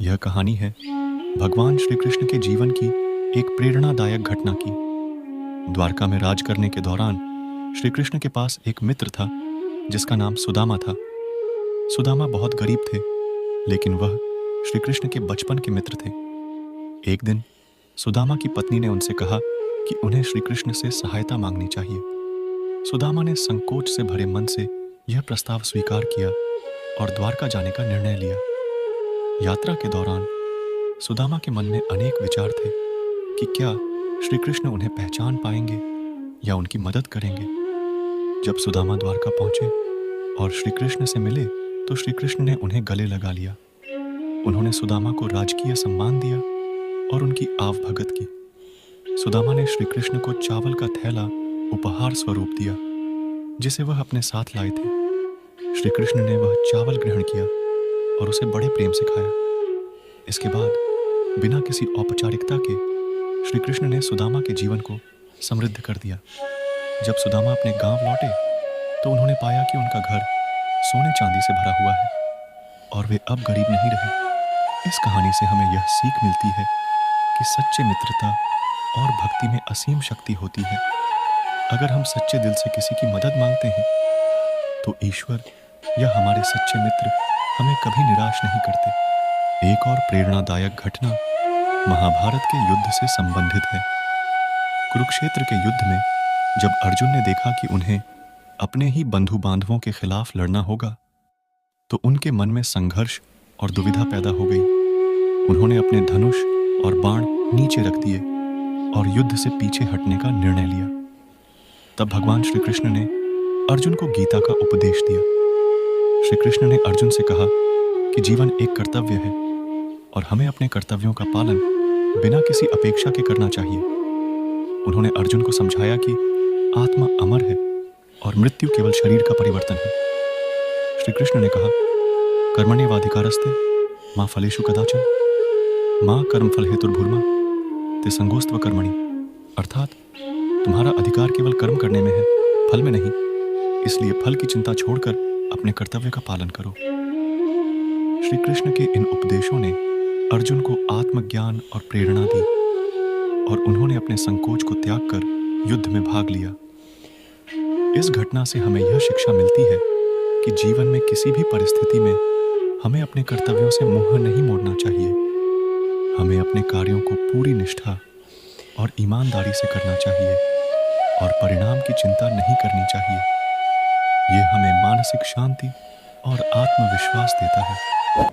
यह कहानी है भगवान श्री कृष्ण के जीवन की एक प्रेरणादायक घटना की। द्वारका में राज करने के दौरान श्री कृष्ण के पास एक मित्र था जिसका नाम सुदामा था। सुदामा बहुत गरीब थे, लेकिन वह श्री कृष्ण के बचपन के मित्र थे। एक दिन सुदामा की पत्नी ने उनसे कहा कि उन्हें श्री कृष्ण से सहायता मांगनी चाहिए। सुदामा ने संकोच से भरे मन से यह प्रस्ताव स्वीकार किया और द्वारका जाने का निर्णय लिया। यात्रा के दौरान सुदामा के मन में अनेक विचार थे कि क्या श्री कृष्ण उन्हें पहचान पाएंगे या उनकी मदद करेंगे। जब सुदामा द्वारका पहुंचे और श्री कृष्ण से मिले तो श्री कृष्ण ने उन्हें गले लगा लिया। उन्होंने सुदामा को राजकीय सम्मान दिया और उनकी आवभगत की। सुदामा ने श्री कृष्ण को चावल का थैला उपहार स्वरूप दिया जिसे वह अपने साथ लाए थे। श्री कृष्ण ने वह चावल ग्रहण किया और उसे बड़े प्रेम से खाया। इसके बाद बिना किसी औपचारिकता के श्री कृष्ण ने सुदामा के जीवन को समृद्ध कर दिया। जब सुदामा अपने गांव लौटे तो उन्होंने पाया कि उनका घर सोने चांदी से भरा हुआ है और वे अब गरीब नहीं रहे। इस कहानी से हमें यह सीख मिलती है कि सच्चे मित्रता और भक्ति में असीम शक्ति होती है। अगर हम सच्चे दिल से किसी की मदद मांगते हैं तो ईश्वर या हमारे सच्चे मित्र हमें कभी निराश नहीं करते। एक और प्रेरणादायक घटना महाभारत के युद्ध से संबंधित है। कुरुक्षेत्र के युद्ध में जब अर्जुन ने देखा कि उन्हें अपने ही बंधु बांधवों के खिलाफ लड़ना होगा तो उनके मन में संघर्ष और दुविधा पैदा हो गई। उन्होंने अपने धनुष और बाण नीचे रख दिए और युद्ध से पीछे हटने का निर्णय लिया। तब भगवान श्री कृष्ण ने अर्जुन को गीता का उपदेश दिया। श्री कृष्ण ने अर्जुन से कहा कि जीवन एक कर्तव्य है और हमें अपने कर्तव्यों का पालन बिना किसी अपेक्षा के करना चाहिए। उन्होंने अर्जुन को समझाया कि आत्मा अमर है और मृत्यु केवल शरीर का परिवर्तन है। श्री कृष्ण ने कहा, कर्मण्येवाधिकारस्ते मां फलेषु कदाचन मां कर्मफल हेतुर्भुर्मा ते संगोस्त्व कर्मणि। अर्थात तुम्हारा अधिकार केवल कर्म करने में है, फल में नहीं। इसलिए फल की चिंता छोड़कर अपने कर्तव्य का पालन करो। श्री कृष्ण के इन उपदेशों ने अर्जुन को आत्मज्ञान और प्रेरणा दी और उन्होंने अपने संकोच को त्याग कर युद्ध में भाग लिया। इस घटना से हमें यह शिक्षा मिलती है कि जीवन में किसी भी परिस्थिति में हमें अपने कर्तव्यों से मुंह नहीं मोड़ना चाहिए। हमें अपने कार्यों को पूरी निष्ठा और ईमानदारी से करना चाहिए और परिणाम की चिंता नहीं करनी चाहिए। ये हमें मानसिक शांति और आत्मविश्वास देता है।